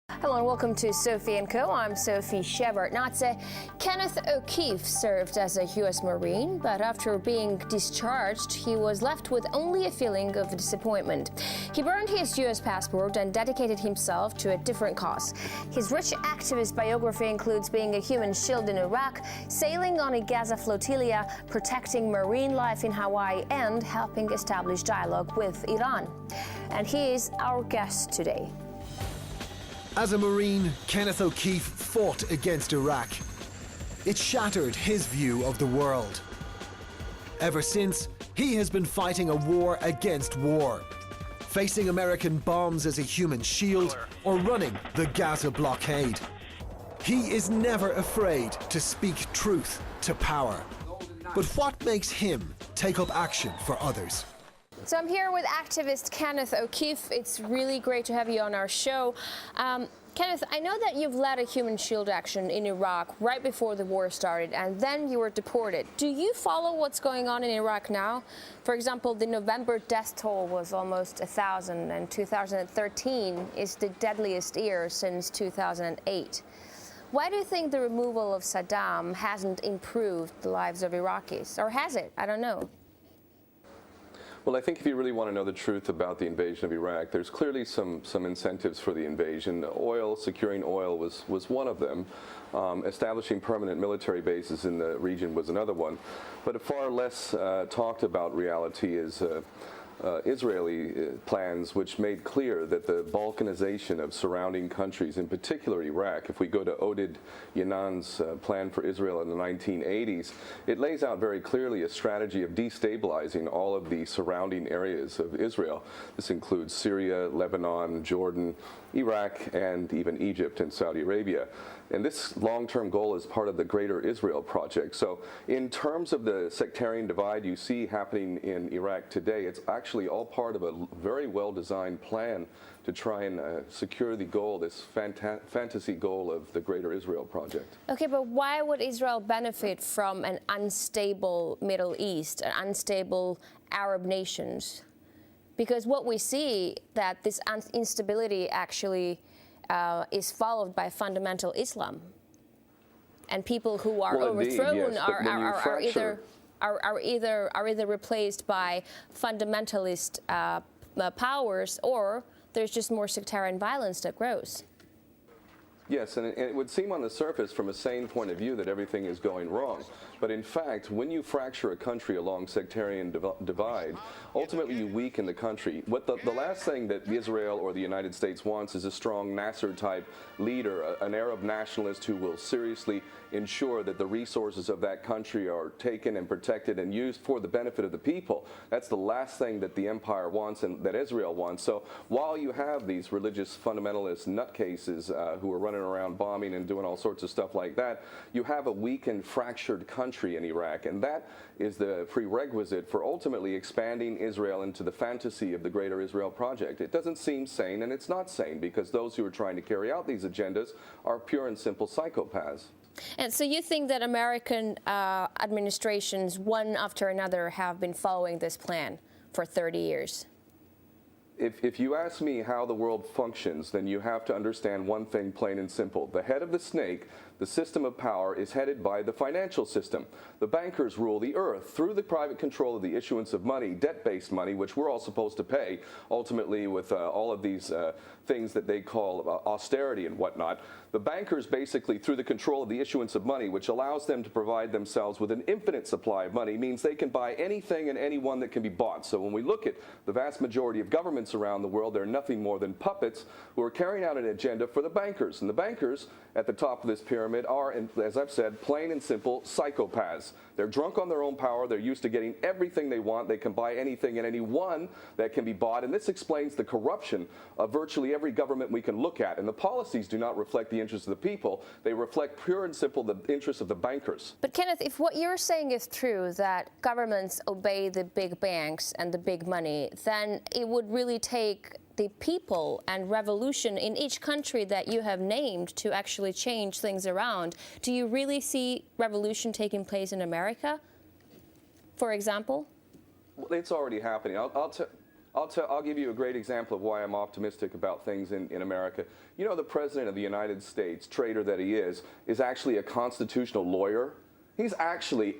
Hello and welcome to Sophie & Co. I'm Sophie Shepard. Nazi Kenneth O'Keefe served as a U.S. Marine, but after being discharged, he was left with only a feeling of disappointment. He burned his U.S. passport and dedicated himself to a different cause. His rich activist biography includes being a human shield in Iraq, sailing on a Gaza flotilla, protecting marine life in Hawaii, and helping establish dialogue with Iran. And he is our guest today. As a Marine, Kenneth O'Keefe fought against Iraq. It shattered his view of the world. Ever since, he has been fighting a war against war, facing American bombs as a human shield or running the Gaza blockade. He is never afraid to speak truth to power. But what makes him take up action for others? So I'm here with activist Kenneth O'Keefe. It's really great to have you on our show. Kenneth, I know that you've led a human shield action in Iraq right before the war started, and then you were deported. Do you follow what's going on in Iraq now? For example, the November death toll was almost 1,000, and 2013 is the deadliest year since 2008. Why do you think the removal of Saddam hasn't improved the lives of Iraqis? Or has it? I don't know. Well, I think if you really want to know the truth about the invasion of Iraq, there's clearly some incentives for the invasion. Oil, securing oil was one of them. Establishing permanent military bases in the region was another one. But a far less talked about reality is Israeli plans, which made clear that the balkanization of surrounding countries, in particular Iraq, if we go to Oded Yanan's plan for Israel in the 1980s, it lays out very clearly a strategy of destabilizing all of the surrounding areas of Israel. This includes Syria, Lebanon, Jordan, Iraq, and even Egypt and Saudi Arabia. And this long-term goal is part of the Greater Israel Project. So in terms of the sectarian divide you see happening in Iraq today, it's actually all part of a very well-designed plan to try and secure the goal, this fantasy goal of the Greater Israel Project. Okay, but why would Israel benefit from an unstable Middle East, an unstable Arab nations? Because what we see that this instability actually is followed by fundamental Islam, and people who are overthrown indeed, yes, are either replaced by fundamentalist powers, or there's just more sectarian violence that grows. Yes, and it would seem on the surface from a sane point of view that everything is going wrong. But in fact, when you fracture a country along sectarian divide, ultimately you weaken the country. What the last thing that Israel or the United States wants is a strong Nasser-type leader, an Arab nationalist who will seriously ensure that the resources of that country are taken and protected and used for the benefit of the people. That's the last thing that the empire wants and that Israel wants. So while you have these religious fundamentalist nutcases who are running around bombing and doing all sorts of stuff like that, you have a weakened, fractured country in Iraq, and that is the prerequisite for ultimately expanding Israel into the fantasy of the Greater Israel Project. It doesn't seem sane, and it's not sane, because those who are trying to carry out these agendas are pure and simple psychopaths. And so you think that American administrations, one after another, have been following this plan for 30 years? If you ask me how the world functions, then you have to understand one thing plain and simple. The head of the snake, the system of power, is headed by the financial system. The bankers rule the earth through the private control of the issuance of money, debt-based money, which we're all supposed to pay, ultimately with all of these things that they call austerity and whatnot. The bankers basically, through the control of the issuance of money, which allows them to provide themselves with an infinite supply of money, means they can buy anything and anyone that can be bought. So when we look at the vast majority of governments around the world, they're nothing more than puppets who are carrying out an agenda for the bankers. And the bankers at the top of this pyramid are, as I've said, plain and simple psychopaths. They're drunk on their own power. They're used to getting everything they want. They can buy anything and anyone that can be bought. And this explains the corruption of virtually every government we can look at. And the policies do not reflect the interests of the people. They reflect pure and simple the interests of the bankers. But Kenneth, if what you're saying is true, that governments obey the big banks and the big money, then it would really take the people and revolution in each country that you have named to actually change things around. Do you really see revolution taking place in America, for example? Well, it's already happening. I'll give you a great example of why I'm optimistic about things in America. You know, the President of the United States, traitor that he is actually a constitutional lawyer. He's actually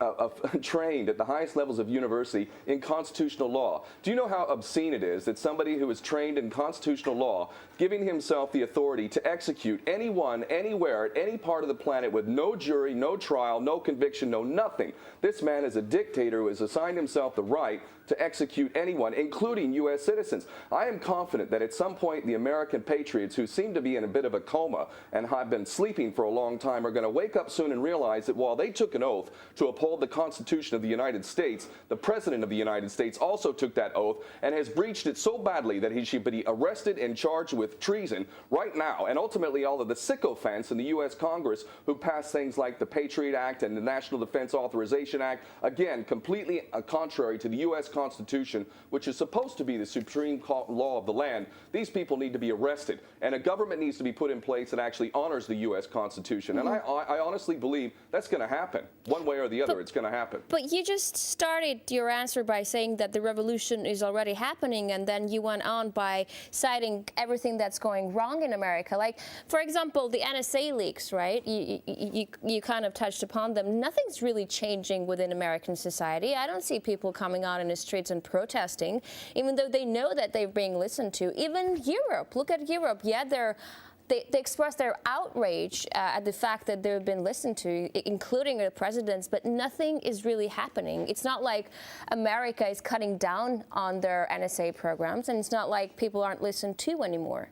trained at the highest levels of university in constitutional law. Do you know how obscene it is that somebody who is trained in constitutional law giving himself the authority to execute anyone, anywhere, at any part of the planet with no jury, no trial, no conviction, no nothing? This man is a dictator who has assigned himself the right to execute anyone, including U.S. citizens. I am confident that at some point the American patriots, who seem to be in a bit of a coma and have been sleeping for a long time, are going to wake up soon and realize that while they took an oath to uphold the Constitution of the United States, the President of the United States also took that oath and has breached it so badly that he should be arrested and charged with treason right now. And ultimately, all of the sycophants in the U.S. Congress who passed things like the Patriot Act and the National Defense Authorization Act, again, completely contrary to the U.S. Constitution, which is supposed to be the supreme law of the land. These people need to be arrested, and a government needs to be put in place that actually honors the U.S. Constitution. And I honestly believe that's going to happen. One way or the other, it's going to happen. But you just started your answer by saying that the revolution is already happening, and then you went on by citing everything that's going wrong in America. Like, for example, the NSA leaks, right? You kind of touched upon them. Nothing's really changing within American society. I don't see people coming out in the streets and protesting, even though they know that they're being listened to. Even Europe, look at Europe. Yeah, they express their outrage at the fact that they've been listened to, including the presidents, but nothing is really happening. It's not like America is cutting down on their NSA programs, and it's not like people aren't listened to anymore.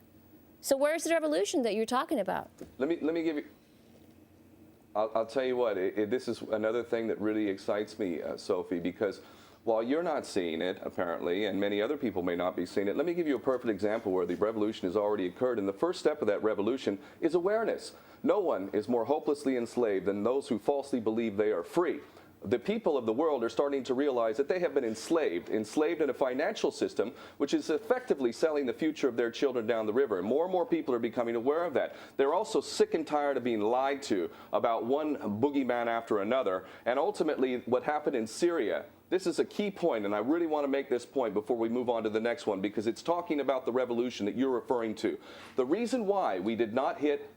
So where's the revolution that you're talking about? Let me give you. I'll tell you what. This is another thing that really excites me, Sophie, because while you're not seeing it, apparently, and many other people may not be seeing it, let me give you a perfect example where the revolution has already occurred. And the first step of that revolution is awareness. No one is more hopelessly enslaved than those who falsely believe they are free. The people of the world are starting to realize that they have been enslaved in a financial system which is effectively selling the future of their children down the river. And more people are becoming aware of that. They're also sick and tired of being lied to about one boogeyman after another. And ultimately, what happened in Syria, this is a key point, and I really want to make this point before we move on to the next one, because it's talking about the revolution that you're referring to. The reason why we did not hit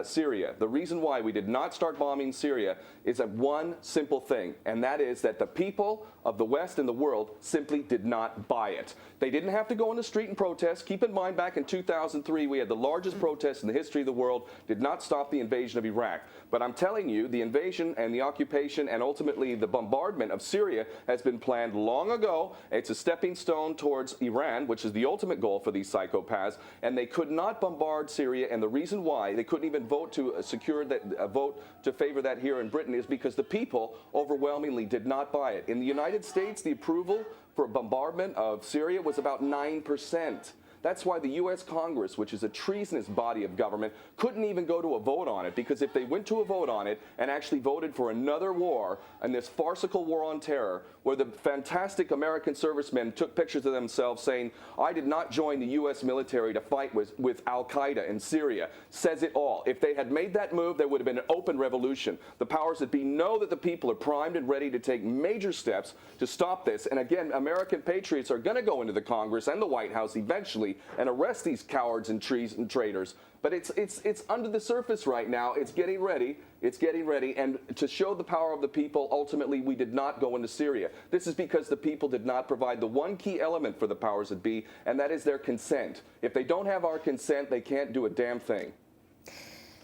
Syria, the reason why we did not start bombing Syria is one simple thing, and that is that the people of the West and the world simply did not buy it. They didn't have to go on the street and protest. Keep in mind, back in 2003, we had the largest protest in the history of the world, did not stop the invasion of Iraq. But I'm telling you, the invasion and the occupation and ultimately the bombardment of Syria has been planned long ago. It's a stepping stone towards Iran, which is the ultimate goal for these psychopaths, and they could not bombard Syria, and the reason why they couldn't even vote to secure that vote to favor that here in Britain is because the people overwhelmingly did not buy it. In the United States, the approval for bombardment of Syria was about 9%. That's why the U.S. Congress, which is a treasonous body of government, couldn't even go to a vote on it, because if they went to a vote on it and actually voted for another war, and this farcical war on terror, where the fantastic American servicemen took pictures of themselves saying, I did not join the U.S. military to fight with Al-Qaeda in Syria, says it all. If they had made that move, there would have been an open revolution. The powers that be know that the people are primed and ready to take major steps to stop this. And again, American patriots are going to go into the Congress and the White House eventually and arrest these cowards and treason traitors. But it's under the surface right now. It's getting ready. It's getting ready. And to show the power of the people, ultimately, we did not go into Syria. This is because the people did not provide the one key element for the powers that be, and that is their consent. If they don't have our consent, they can't do a damn thing.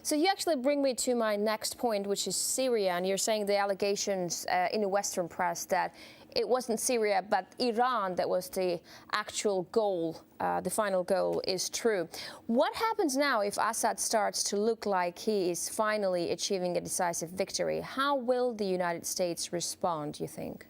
So you actually bring me to my next point, which is Syria, and you're saying the allegations in the Western press that it wasn't Syria but Iran that was the actual goal, the final goal, is true. What happens now if Assad starts to look like he is finally achieving a decisive victory? How will the United States respond, you think?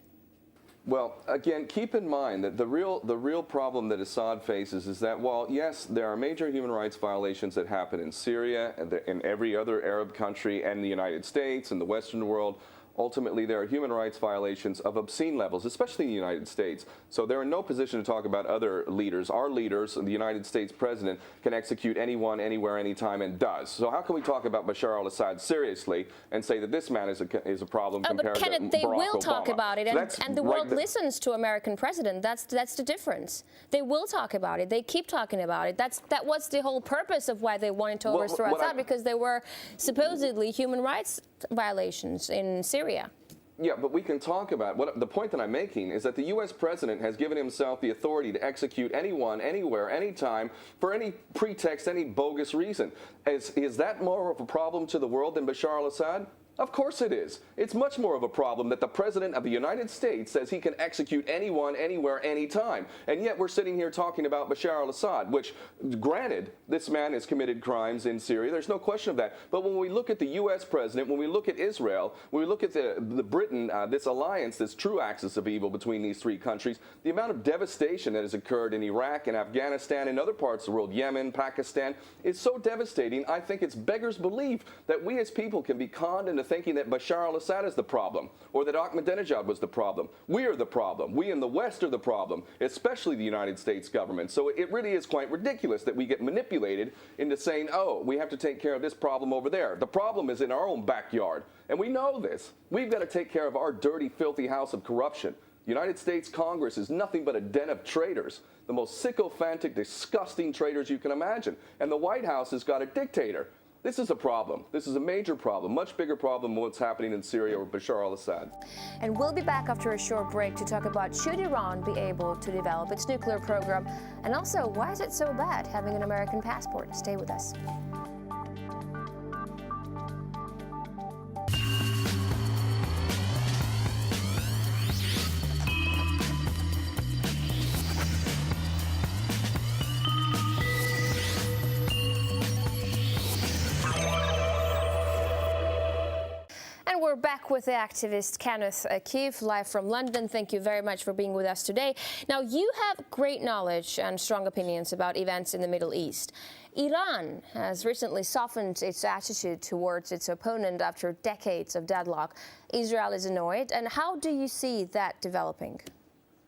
Well, again, keep in mind that the real problem that Assad faces is that while, yes, there are major human rights violations that happen in Syria and in every other Arab country and the United States and the Western world, ultimately there are human rights violations of obscene levels, especially in the United States. So they're in no position to talk about other leaders. Our leaders, the United States president, can execute anyone, anywhere, anytime, and does. So how can we talk about Bashar al-Assad seriously and say that this man is a problem compared but Kenneth, to they Barack will Obama? talk about it, and the world right, listens to American president. That's the difference. They will talk about it. They keep talking about it. That was the whole purpose of why they wanted to overthrow Assad, because there were supposedly human rights violations in Syria. Yeah, but we can talk about the point that I'm making is that the U.S. president has given himself the authority to execute anyone, anywhere, anytime, for any pretext, any bogus reason. Is that more of a problem to the world than Bashar al-Assad? Of course it is. It's much more of a problem that the President of the United States says he can execute anyone, anywhere, anytime. And yet we're sitting here talking about Bashar al-Assad, which, granted, this man has committed crimes in Syria. There's no question of that. But when we look at the U.S. President, when we look at Israel, when we look at the Britain, this alliance, this true axis of evil between these three countries, the amount of devastation that has occurred in Iraq and Afghanistan and other parts of the world, Yemen, Pakistan, is so devastating. I think it's beggars belief that we as people can be conned into thinking that Bashar al-Assad is the problem, or that Ahmadinejad was the problem. We are the problem. We in the West are the problem, especially the United States government. So it really is quite ridiculous that we get manipulated into saying, oh, we have to take care of this problem over there. The problem is in our own backyard, and we know this. We've got to take care of our dirty, filthy house of corruption. The United States Congress is nothing but a den of traitors, the most sycophantic, disgusting traitors you can imagine. And the White House has got a dictator. This is a problem. This is a major problem, much bigger problem than what's happening in Syria or Bashar al-Assad. And we'll be back after a short break to talk about should Iran be able to develop its nuclear program, and also why is it so bad having an American passport? Stay with us. And we're back with the activist Kenneth O'Keefe, live from London. Thank you very much for being with us today. Now, you have great knowledge and strong opinions about events in the Middle East. Iran has recently softened its attitude towards its opponent after decades of deadlock. Israel is annoyed. And how do you see that developing?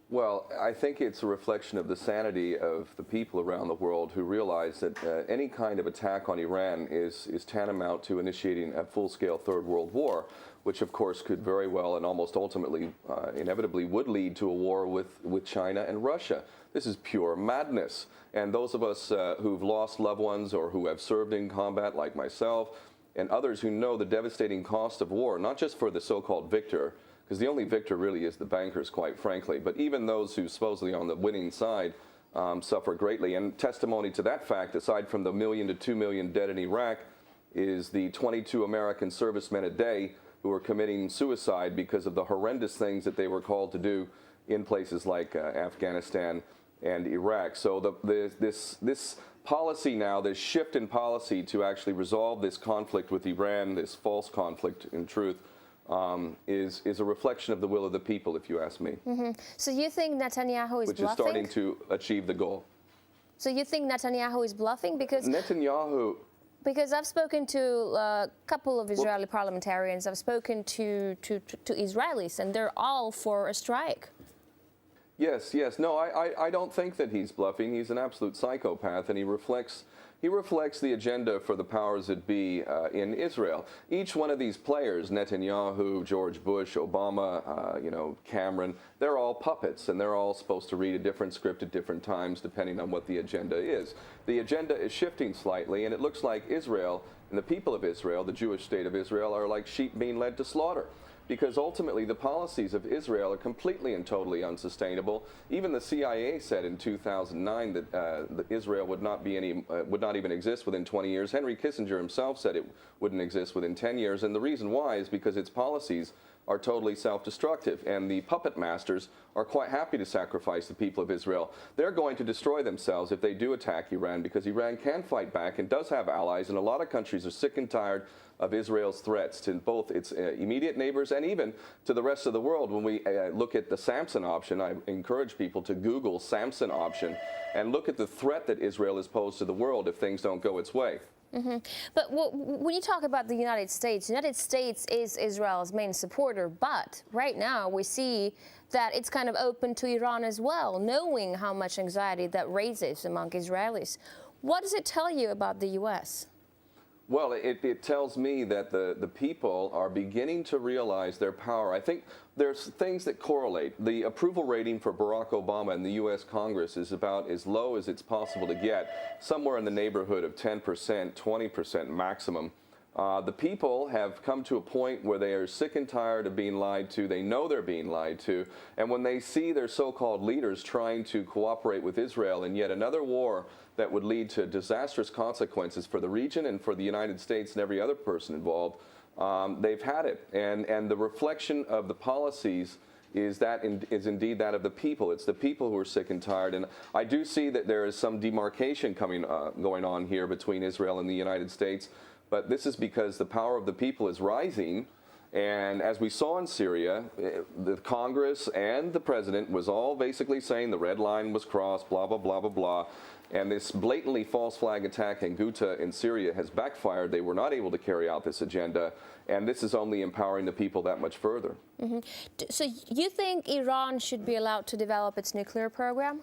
Well, I think it's a reflection of the sanity of the people around the world who realize that any kind of attack on Iran is tantamount to initiating a full-scale Third World War, which of course could very well and almost ultimately, inevitably would lead to a war with China and Russia. This is pure madness. And those of us who've lost loved ones or who have served in combat, like myself, and others who know the devastating cost of war, not just for the so-called victor, because the only victor really is the bankers, quite frankly. But even those who supposedly on the winning side suffer greatly. And testimony to that fact, aside from the 1 million to 2 million dead in Iraq, is the 22 American servicemen a day who are committing suicide because of the horrendous things that they were called to do in places like Afghanistan and Iraq. So this policy now, this shift in policy to actually resolve this conflict with Iran, this false conflict in truth, is a reflection of the will of the people, if you ask me. Mm-hmm. So you think Netanyahu is which bluffing? is starting to achieve the goal. So you think Netanyahu is bluffing? Because I've spoken to a couple of Israeli parliamentarians. I've spoken to Israelis, and they're all for a strike. Yes. No, I don't think that he's bluffing. He's an absolute psychopath, and he reflects the agenda for the powers that be in Israel. Each one of these players, Netanyahu, George Bush, Obama, Cameron, they're all puppets, and they're all supposed to read a different script at different times, depending on what the agenda is. The agenda is shifting slightly, and it looks like Israel and the people of Israel, the Jewish state of Israel, are like sheep being led to slaughter. Because ultimately the policies of Israel are completely and totally unsustainable. Even the CIA said in 2009 that Israel would not even exist within 20 years. Henry Kissinger himself said it wouldn't exist within 10 years, and the reason why is because its policies are totally self-destructive, and the puppet masters are quite happy to sacrifice the people of Israel. They're going to destroy themselves if they do attack Iran, because Iran can fight back and does have allies, and a lot of countries are sick and tired of Israel's threats to both its immediate neighbors and even to the rest of the world. When we look at the Samson option, I encourage people to Google Samson option and look at the threat that Israel has posed to the world if things don't go its way. But when you talk about the United States is Israel's main supporter, but right now we see that it's kind of open to Iran as well, knowing how much anxiety that raises among Israelis. What does it tell you about the U.S.? Well, it tells me that the people are beginning to realize their power. I think there's things that correlate. The approval rating for Barack Obama in the U.S. Congress is about as low as it's possible to get, somewhere in the neighborhood of 10%, 20% maximum. The people have come to a point where they are sick and tired of being lied to. They know they're being lied to. And when they see their so-called leaders trying to cooperate with Israel in yet another war that would lead to disastrous consequences for the region and for the United States and every other person involved, they've had it. And the reflection of the policies is indeed that of the people. It's the people who are sick and tired. And I do see that there is some demarcation going on here between Israel and the United States. But this is because the power of the people is rising. And as we saw in Syria, the Congress and the president was all basically saying the red line was crossed, blah, blah, blah, blah, blah. And this blatantly false flag attack in Ghouta in Syria has backfired. They were not able to carry out this agenda. And this is only empowering the people that much further. So you think Iran should be allowed to develop its nuclear program?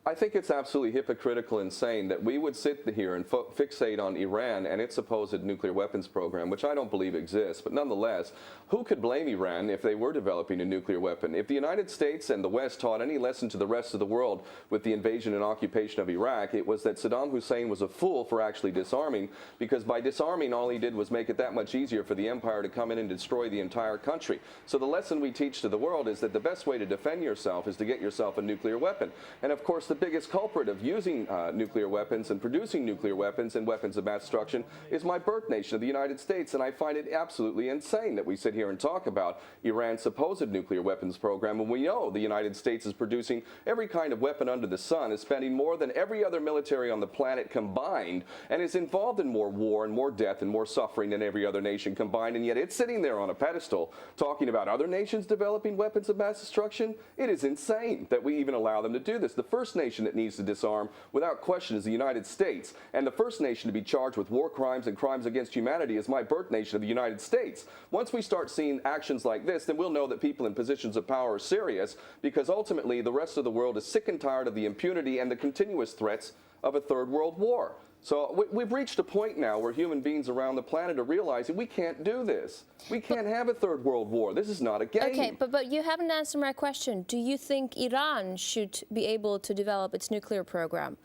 I think it's absolutely hypocritical and insane that we would sit here and fixate on Iran and its supposed nuclear weapons program, which I don't believe exists. But nonetheless, who could blame Iran if they were developing a nuclear weapon? If the United States and the West taught any lesson to the rest of the world with the invasion and occupation of Iraq, it was that Saddam Hussein was a fool for actually disarming, because by disarming, all he did was make it that much easier for the empire to come in and destroy the entire country. So the lesson we teach to the world is that the best way to defend yourself is to get yourself a nuclear weapon. And of course, the biggest culprit of using nuclear weapons and producing nuclear weapons and weapons of mass destruction is my birth nation of the United States. And I find it absolutely insane that we sit here and talk about Iran's supposed nuclear weapons program when we know the United States is producing every kind of weapon under the sun, is spending more than every other military on the planet combined, and is involved in more war and more death and more suffering than every other nation combined. And yet it's sitting there on a pedestal talking about other nations developing weapons of mass destruction. It is insane that we even allow them to do this. The first nation that needs to disarm without question is the United States, and the first nation to be charged with war crimes and crimes against humanity is my birth nation of the United States. Once we start seeing actions like this, then we'll know that people in positions of power are serious, because ultimately the rest of the world is sick and tired of the impunity and the continuous threats of a third world war. So we've reached a point now where human beings around the planet are realizing we can't do this. We can't have a third world war. This is not a game. Okay, but you haven't answered my question. Do you think Iran should be able to develop its nuclear program?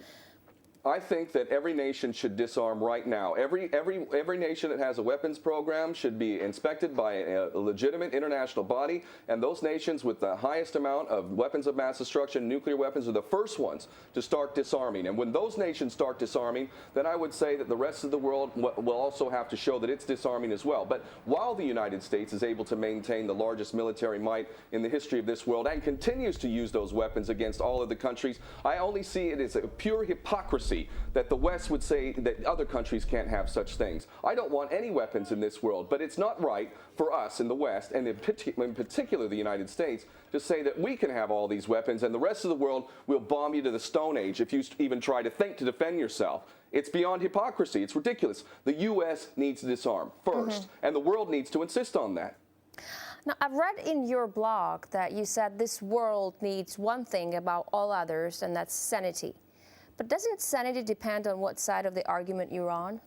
I think that every nation should disarm right now. Every nation that has a weapons program should be inspected by a legitimate international body, and those nations with the highest amount of weapons of mass destruction, nuclear weapons, are the first ones to start disarming. And when those nations start disarming, then I would say that the rest of the world will also have to show that it's disarming as well. But while the United States is able to maintain the largest military might in the history of this world and continues to use those weapons against all of the countries, I only see it as a pure hypocrisy that the West would say that other countries can't have such things. I don't want any weapons in this world, but it's not right for us in the West, and in particular the United States, to say that we can have all these weapons and the rest of the world will bomb you to the Stone Age if you even try to think to defend yourself. It's beyond hypocrisy. It's ridiculous. The U.S. needs to disarm first, and the world needs to insist on that. Now, I've read in your blog that you said this world needs one thing above all others, and that's sanity. But doesn't sanity depend on what side of the argument you're on?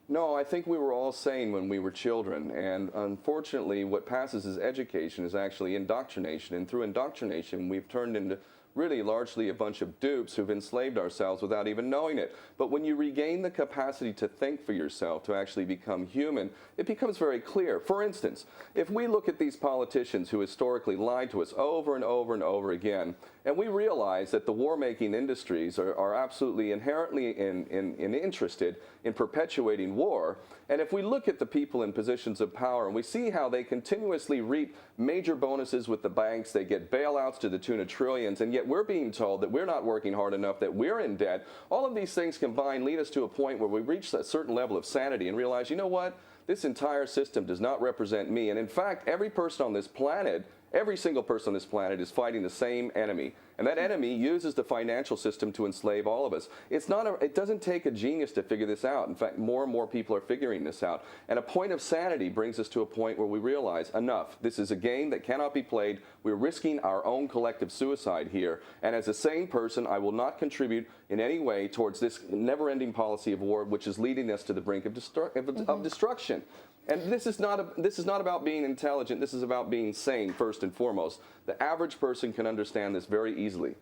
No, I think we were all sane when we were children, and unfortunately what passes as education is actually indoctrination, and through indoctrination we've turned into really largely a bunch of dupes who've enslaved ourselves without even knowing it. But when you regain the capacity to think for yourself, to actually become human, it becomes very clear. For instance, if we look at these politicians who historically lied to us over and over and over again, and we realize that the war-making industries are absolutely inherently interested in perpetuating war, and if we look at the people in positions of power and we see how they continuously reap major bonuses with the banks, they get bailouts to the tune of trillions, and yet we're being told that we're not working hard enough, that we're in debt, all of these things combined lead us to a point where we reach a certain level of sanity and realize, you know what, this entire system does not represent me. And in fact, every person on this planet, every single person on this planet is fighting the same enemy. And that enemy uses the financial system to enslave all of us. It doesn't take a genius to figure this out. In fact, more and more people are figuring this out. And a point of sanity brings us to a point where we realize, enough. This is a game that cannot be played. We're risking our own collective suicide here. And as a sane person, I will not contribute in any way towards this never-ending policy of war, which is leading us to the brink of destruction. And this is not about being intelligent. This is about being sane, first and foremost. The average person can understand this very easily.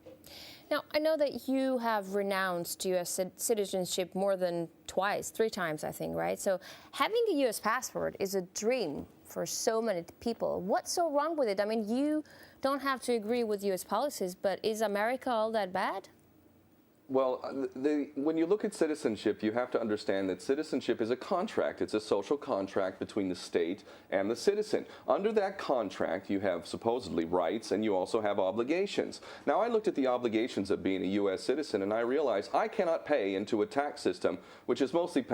Now, I know that you have renounced U.S. citizenship more than three times, I think, right? So having a U.S. passport is a dream for so many people. What's so wrong with it? I mean, you don't have to agree with U.S. policies, but is America all that bad? Well, when you look at citizenship, you have to understand that citizenship is a contract. It's a social contract between the state and the citizen. Under that contract, you have supposedly rights, and you also have obligations. Now, I looked at the obligations of being a U.S. citizen, and I realized I cannot pay into a tax system, which is mostly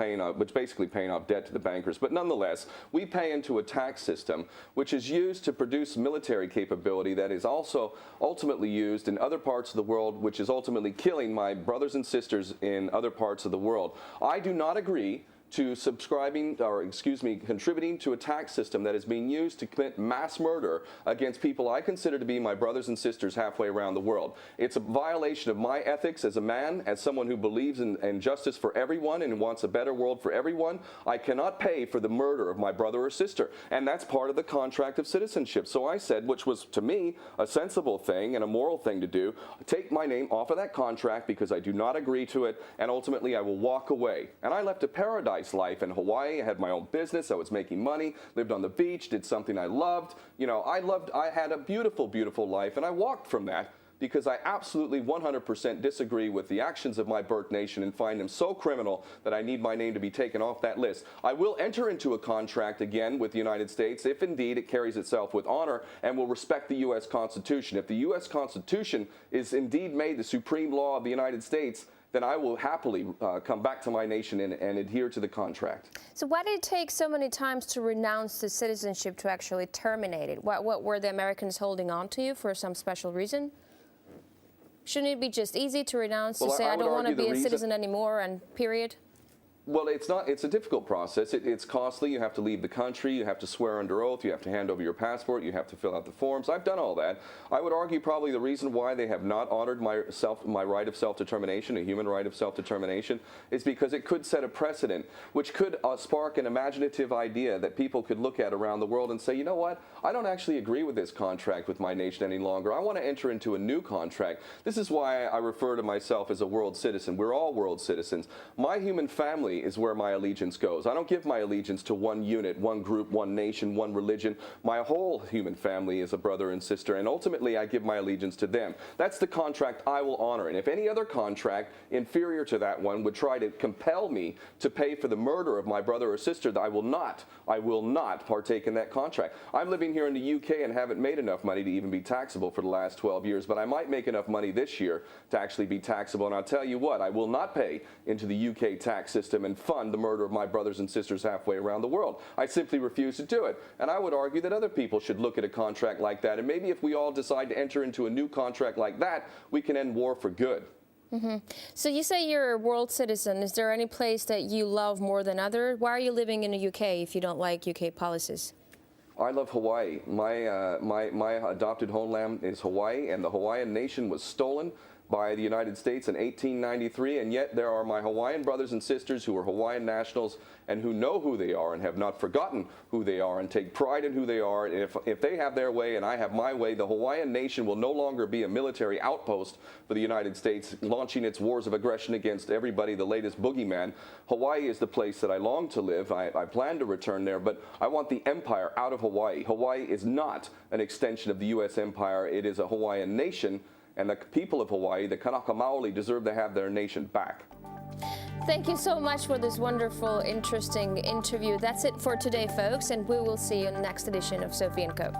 basically paying off debt to the bankers. But nonetheless, we pay into a tax system which is used to produce military capability that is also ultimately used in other parts of the world, which is ultimately killing my brothers and sisters in other parts of the world. I do not agree to contributing to a tax system that is being used to commit mass murder against people I consider to be my brothers and sisters halfway around the world. It's a violation of my ethics as a man, as someone who believes in justice for everyone and wants a better world for everyone. I cannot pay for the murder of my brother or sister, and that's part of the contract of citizenship. So I said, which was to me a sensible thing and a moral thing to do, take my name off of that contract because I do not agree to it, and ultimately I will walk away. And I left a paradise life in Hawaii. I had my own business. I was making money, lived on the beach, did something I loved. You know, I had a beautiful, beautiful life, and I walked from that because I absolutely 100% disagree with the actions of my birth nation and find them so criminal that I need my name to be taken off that list. I will enter into a contract again with the United States if indeed it carries itself with honor and will respect the U.S. Constitution. If the U.S. Constitution is indeed made the supreme law of the United States, then I will happily come back to my nation and adhere to the contract. So why did it take so many times to renounce the citizenship to actually terminate it? What were the Americans holding on to you for some special reason? Shouldn't it be just easy to renounce, to say, I don't want to be a citizen anymore, and period? Well, it's not. It's a difficult process. It's costly. You have to leave the country. You have to swear under oath. You have to hand over your passport. You have to fill out the forms. I've done all that. I would argue probably the reason why they have not honored my right of self-determination, a human right of self-determination, is because it could set a precedent, which could spark an imaginative idea that people could look at around the world and say, you know what? I don't actually agree with this contract with my nation any longer. I want to enter into a new contract. This is why I refer to myself as a world citizen. We're all world citizens. My human family is where my allegiance goes. I don't give my allegiance to one unit, one group, one nation, one religion. My whole human family is a brother and sister, and ultimately I give my allegiance to them. That's the contract I will honor. And if any other contract inferior to that one would try to compel me to pay for the murder of my brother or sister, I will not partake in that contract. I'm living here in the UK and haven't made enough money to even be taxable for the last 12 years, but I might make enough money this year to actually be taxable. And I'll tell you what, I will not pay into the UK tax system and fund the murder of my brothers and sisters halfway around the world. I simply refuse to do it. And I would argue that other people should look at a contract like that. And maybe if we all decide to enter into a new contract like that, we can end war for good. Mm-hmm. So you say you're a world citizen. Is there any place that you love more than other? Why are you living in the UK if you don't like UK policies? I love Hawaii. My adopted homeland is Hawaii, and the Hawaiian nation was stolen by the United States in 1893, and yet there are my Hawaiian brothers and sisters who are Hawaiian nationals and who know who they are and have not forgotten who they are and take pride in who they are. And if they have their way and I have my way, the Hawaiian nation will no longer be a military outpost for the United States, launching its wars of aggression against everybody, the latest boogeyman. Hawaii is the place that I long to live. I plan to return there, but I want the empire out of Hawaii. Hawaii is not an extension of the U.S. empire. It is a Hawaiian nation, and the people of Hawaii, the Kanaka Maoli, deserve to have their nation back. Thank you so much for this wonderful, interesting interview. That's it for today, folks, and we will see you in the next edition of Sophie & Co.